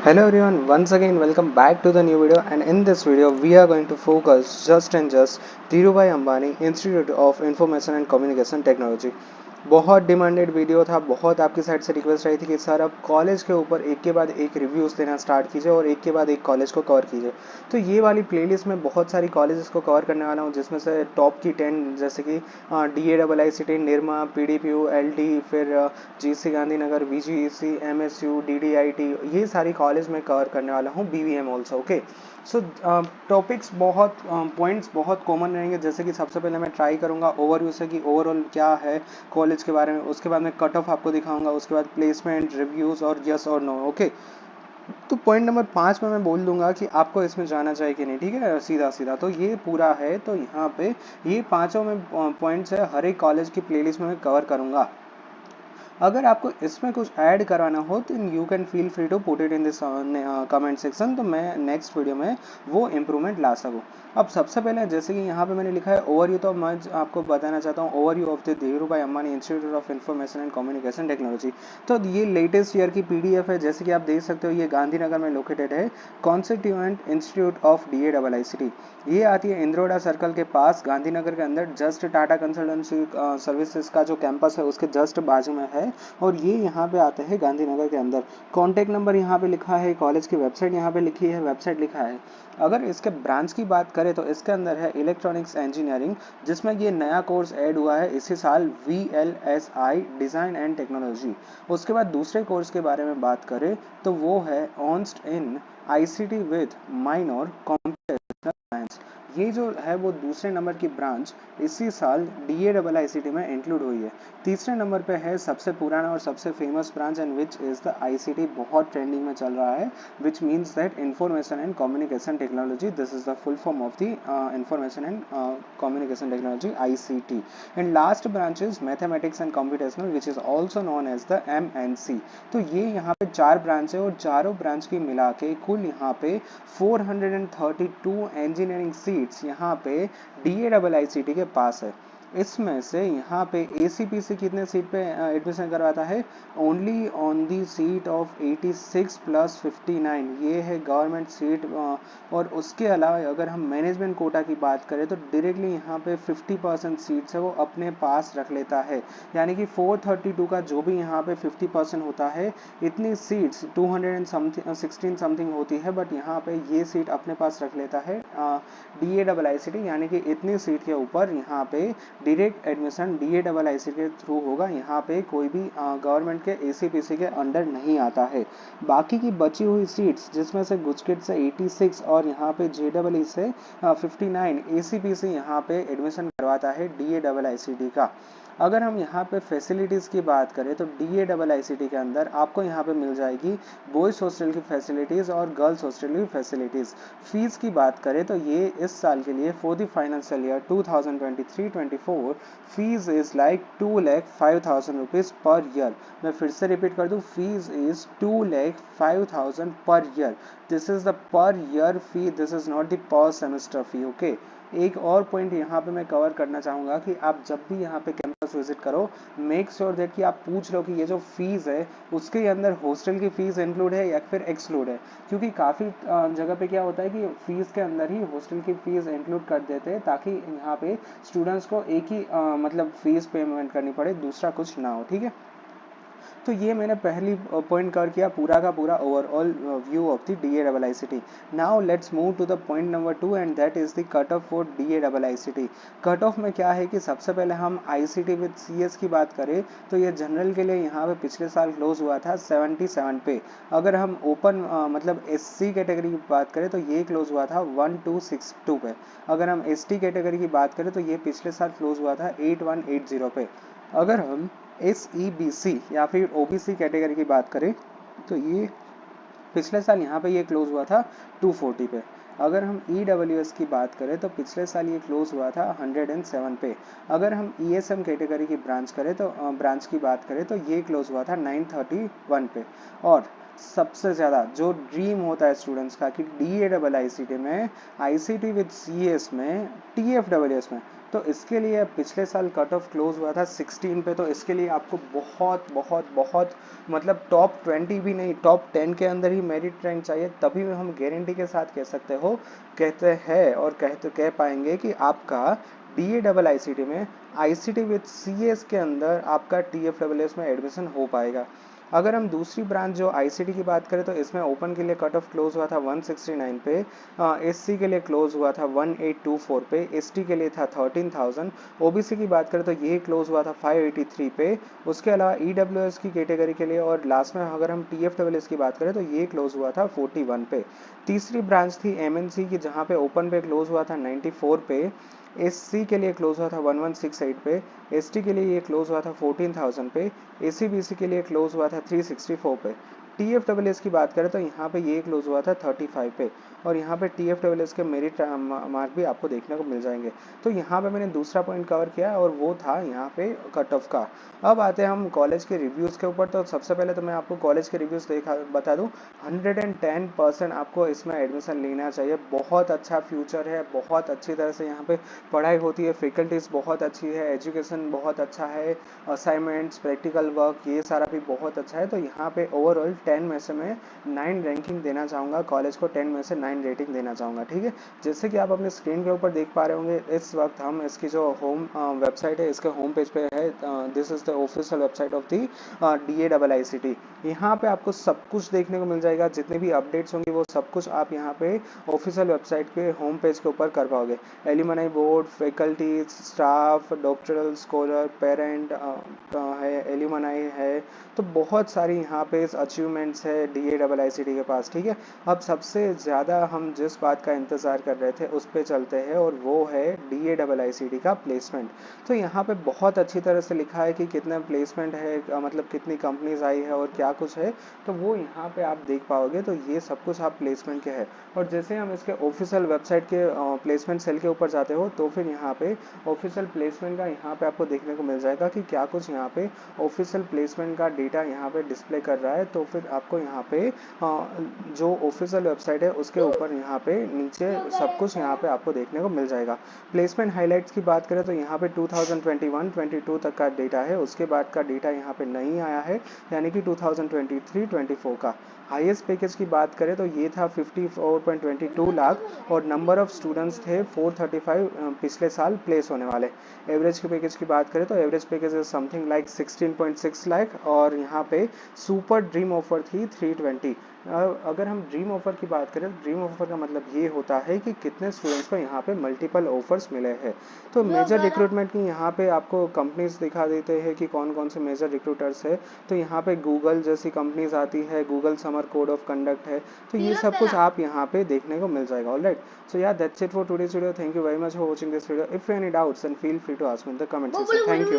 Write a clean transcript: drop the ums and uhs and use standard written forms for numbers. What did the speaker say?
Hello everyone, once again welcome back to the new video, and in this video we are going to focus just Dhirubhai Ambani Institute of Information and Communication Technology। बहुत demanded video था, बहुत आपकी side से request आई थी कि sir आप college के ऊपर एक के बाद एक रिव्यूज़ देना स्टार्ट कीजिए और एक के बाद एक कॉलेज को कवर कीजिए। तो ये वाली प्लेलिस्ट में बहुत सारी कॉलेजेस को कवर करने वाला हूँ, जिसमें से टॉप की 10 जैसे कि DAIICT, निरमा, PDPU, LD, फिर GC Gandhinagar, VGEC, MSU, DDIT, ये सारी कॉलेज में कवर करने वाला हूँ, BVM ऑल्सो। ओके, सो टॉपिक्स बहुत पॉइंट्स बहुत कॉमन रहेंगे। जैसे कि सबसे पहले मैं ट्राई करूँगा ओवरव्यू से कि ओवरऑल क्या है कॉलेज के बारे में, उसके बाद मैं कट ऑफ आपको दिखाऊंगा, उसके बाद प्लेसमेंट रिव्यूज़ और यस और नो। ओके, तो पॉइंट नंबर 5 में मैं बोल दूंगा कि आपको इसमें जाना चाहिए कि नहीं, ठीक है, सीधा सीधा। तो ये पूरा है, तो यहाँ पे ये पांचों में पॉइंट्स है, हर एक कॉलेज की प्लेलिस्ट में मैं कवर करूँगा। अगर आपको इसमें कुछ ऐड कराना हो तो you can feel free to put it in this comment section, तो मैं नेक्स्ट वीडियो में वो इम्प्रूवमेंट ला सकूँ। अब सबसे पहले जैसे कि यहाँ पे मैंने लिखा है ओवरव्यू, तो मैं आपको बताना चाहता हूँ overview of the Dhirubhai Ambani institute of information and communication technology. तो ये लेटेस्ट ईयर की PDF है, जैसे कि आप देख सकते हो, ये गांधीनगर में लोकेटेड है, कॉन्स्टिट्यूएंट इंस्टीट्यूट ऑफ DAIICT। ये आती है इंद्रोडा सर्कल के पास, गांधीनगर के अंदर, जस्ट टाटा कंसल्टेंसी सर्विसेज का जो कैंपस है उसके जस्ट बाजू में है, और ये यहाँ पे आते हैं गांधीनगर के अंदर। कॉन्टैक्ट नंबर यहाँ पे लिखा है, कॉलेज की वेबसाइट यहाँ पे लिखी है, वेबसाइट लिखा है। अगर इसके ब्रांच की बात करें तो इसके अंदर है इलेक्ट्रॉनिक्स इंजीनियरिंग, जिसमें ये नया कोर्स ऐड हुआ है इसी साल, VLSI डिज़ाइन एंड टेक्नोलॉजी। उसके बाद दूसरे कोर्स के बारे में बात करें तो वो है honest in ICT with minor computational science. ये जो है वो दूसरे नंबर की ब्रांच इसी साल DAIICT में इंक्लूड हुई है। तीसरे नंबर पे है सबसे पुराना और सबसे famous branch, and which is the ICT, बहुत ट्रेंडिंग में चल रहा है, which means that information and communication technology. This is the full form of the information and communication technology, ICT। And last branch is mathematics and computational, which is also known as the MNC। तो ये यहाँ पे 4 branch है, और चारों branch की मिला के कुल यहाँ पे 432 इंजीनियरिंग सीट्स यहाँ पे DAIICT के पास है। इसमें से यहाँ पे ACPC कितने सीट पे एडमिशन करवाता है? Only on the seat of 86 plus 59, ये है गवर्नमेंट सीट। और उसके अलावा अगर हम मैनेजमेंट कोटा की बात करें तो डायरेक्टली यहाँ पे 50% सीट्स है वो अपने पास रख लेता है, यानी कि 432 का जो भी यहाँ पे 50% होता है, इतनी सीट्स 216 समथिंग होती है, बट यहाँ पे ये सीट अपने पास रख लेता है DAIICT, यानी कि इतनी सीट के ऊपर यहाँ पे डायरेक्ट एडमिशन DAIICT के थ्रू होगा। यहाँ पे कोई भी गवर्नमेंट के ACPC के अंडर नहीं आता है। बाकी की बची हुई सीट्स, जिसमें से गुजकेट से 86 और यहाँ पे JEE से 59, ACPC यहाँ पे एडमिशन करवाता है DAIICT का। अगर हम यहाँ पे फैसिलिटीज़ की बात करें तो DAIICT के अंदर आपको यहाँ पे मिल जाएगी बॉयज़ हॉस्टल की फैसिलिटीज़ और गर्ल्स हॉस्टल की फैसिलिटीज़। फीस की बात करें तो ये इस साल के लिए for the financial year 2023-24 fees is like 2,05,000 rupees per year. मैं फिर से रिपीट कर दूँ, fees is 2,05,000 per year. This is the per year fee, this is not the पर सेमेस्टर फी। ओके, एक और पॉइंट यहाँ पे मैं कवर करना चाहूँगा कि आप जब भी यहाँ पे कैंपस विजिट करो, मेक श्योर दैट कि आप पूछ लो कि ये जो फीस है उसके अंदर हॉस्टल की फीस इंक्लूड है या फिर एक्सक्लूड है, क्योंकि काफ़ी जगह पे क्या होता है कि फीस के अंदर ही हॉस्टल की फीस इंक्लूड कर देते हैं, ताकि यहाँ पे स्टूडेंट्स को एक ही मतलब फीस पेमेंट करनी पड़े, दूसरा कुछ ना हो, ठीक है। तो ये मैंने पहली पॉइंट कवर किया, पूरा का पूरा overall view of the DAIICT। Now let's move to the point number 2, and that is the cut off for DAIICT। Cut off में क्या है कि सबसे पहले हम ICT विद CS की बात करें तो ये जनरल के लिए यहाँ पे पिछले साल क्लोज हुआ था 77 पे। अगर हम ओपन मतलब SC कैटेगरी की बात करें तो ये क्लोज हुआ था 1262 पे। अगर हम ST कैटेगरी की बात करें तो ये पिछले साल क्लोज हुआ था 8180 पे। अगर हम SEBC या फिर OBC कैटेगरी की बात करें तो ये पिछले साल यहाँ पे ये क्लोज हुआ था 240 पे। अगर हम EWS की बात करें तो पिछले साल ये क्लोज हुआ था 107 पे। अगर हम ESM कैटेगरी की ब्रांच की बात करें तो ये क्लोज हुआ था 931 पे। और सबसे ज़्यादा जो ड्रीम होता है स्टूडेंट्स का कि DAIICT में ICT विद CS में TFWS में तो इसके लिए पिछले साल कट ऑफ क्लोज हुआ था 16 पे, तो इसके लिए आपको बहुत बहुत बहुत मतलब टॉप 20 भी नहीं, टॉप 10 के अंदर ही मेरिट रैंक चाहिए, तभी हम गारंटी के साथ कह सकते हो, कहते हैं और कह पाएंगे कि आपका DAIICT में ICT विद CS के अंदर आपका TFSS में एडमिशन हो पाएगा। अगर हम दूसरी ब्रांच जो ICT की बात करें तो इसमें ओपन के लिए कट ऑफ क्लोज हुआ था 169 पे, SC के लिए क्लोज हुआ था 1824 पे, ST के लिए था 13,000, OBC की बात करें तो ये क्लोज हुआ था 583 पे, उसके अलावा EWS की कैटेगरी के लिए और लास्ट में अगर हम TFSS की बात करें तो ये क्लोज हुआ था 41 पे। तीसरी ब्रांच थी MNC की, जहाँ पे ओपन पे क्लोज हुआ था 94 पे, SC के लिए क्लोज हुआ था 1168 पे, ST के लिए ये क्लोज हुआ था 14,000 पे, ACBC के लिए क्लोज हुआ था 364 पे। TFSS की बात करें तो यहाँ पे ये क्लोज हुआ था 35 पे, और यहाँ पे TFSS के मेरिट मार्क भी आपको देखने को मिल जाएंगे। तो यहाँ पे मैंने दूसरा पॉइंट कवर किया और वो था यहाँ पे कट ऑफ का। अब आते हैं हम कॉलेज के रिव्यूज़ के ऊपर। तो सबसे पहले तो मैं आपको कॉलेज के रिव्यूज़ बता दूँ, 110% आपको इसमें एडमिशन लेना चाहिए। बहुत अच्छा फ्यूचर है, बहुत अच्छी तरह से यहाँ पे पढ़ाई होती है, फैकल्टीज बहुत अच्छी है, एजुकेशन बहुत अच्छा है, असाइनमेंट्स, प्रैक्टिकल वर्क, ये सारा भी बहुत अच्छा है। तो यहाँ पे ओवरऑल 10 में से मैं 9 रैंकिंग देना चाहूँगा, कॉलेज को 10 में से 9 रेटिंग देना चाहूँगा। ठीक है, जैसे कि आप अपने स्क्रीन के ऊपर देख पा रहे होंगे, इस वक्त हम इसकी जो होम वेबसाइट है, इसके होम पेज पे है। This is the official website of the DAIICT। यहाँ पे आपको सब कुछ देखने को मिल जाएगा, जितने भी अपडेट्स होंगे वो सब कुछ आप यहाँ पे ऑफिशियल वेबसाइट के होम पेज के ऊपर कर पाओगे। Alumni board, faculties, staff, doctoral scholar, parent है, एलुमनाई है, तो बहुत सारी यहाँ पे अचीवमेंट्स है DAIICT के पास। ठीक है, अब सबसे ज़्यादा हम जिस बात का इंतज़ार कर रहे थे उस पर चलते हैं, और वो है DAIICT का प्लेसमेंट। तो यहाँ पे बहुत अच्छी तरह से लिखा है कि कितना प्लेसमेंट है, मतलब कितनी कंपनीज आई है और क्या कुछ है, तो वो यहाँ पे आप देख पाओगे। तो ये सब कुछ आप प्लेसमेंट के है, और जैसे हम इसके ऑफिशियल वेबसाइट के प्लेसमेंट सेल के ऊपर जाते हो तो फिर यहाँ पे ऑफिशियल प्लेसमेंट का यहाँ पे आपको देखने को मिल जाएगा कि क्या कुछ यहाँ पे ऑफिशियल प्लेसमेंट का डेटा यहाँ पे डिस्प्ले कर रहा है। तो फिर आपको यहाँ पे जो ऑफिशियल वेबसाइट है उसके ऊपर यहाँ पे नीचे सब कुछ यहाँ पे आपको देखने को मिल जाएगा। प्लेसमेंट हाईलाइट्स की बात करें तो यहाँ पे 2021-22 तक का डेटा है, उसके बाद का डेटा यहाँ पे नहीं आया है, यानी कि 2023-24 का। हाईएस्ट पैकेज की बात करें तो ये था 54.22 लाख, और नंबर ऑफ स्टूडेंट्स थे 435 पिछले साल प्लेस होने वाले। एवरेज के पैकेज की बात करें तो average package is something like 16.6 lakh, और यहाँ पे सुपर ड्रीम ऑफर थी 320। अगर हम ड्रीम ऑफर की बात करें तो ड्रीम ऑफर का मतलब ये होता है कि कितने स्टूडेंट्स को यहाँ पे मल्टीपल ऑफर्स मिले हैं। तो मेजर रिक्रूटमेंट की यहाँ पे आपको कंपनीज दिखा देते हैं कि कौन कौन से मेजर रिक्रूटर्स है। तो यहाँ पे गूगल जैसी कंपनीज आती है, Google summer code of conduct है, तो ये सब कुछ आप यहाँ पे देखने को मिल जाएगा। ऑलराइट, सो या that's it for today's video. Thank you very much for watching this video. If any doubts and feel free to ask me in the comment section. Thank you.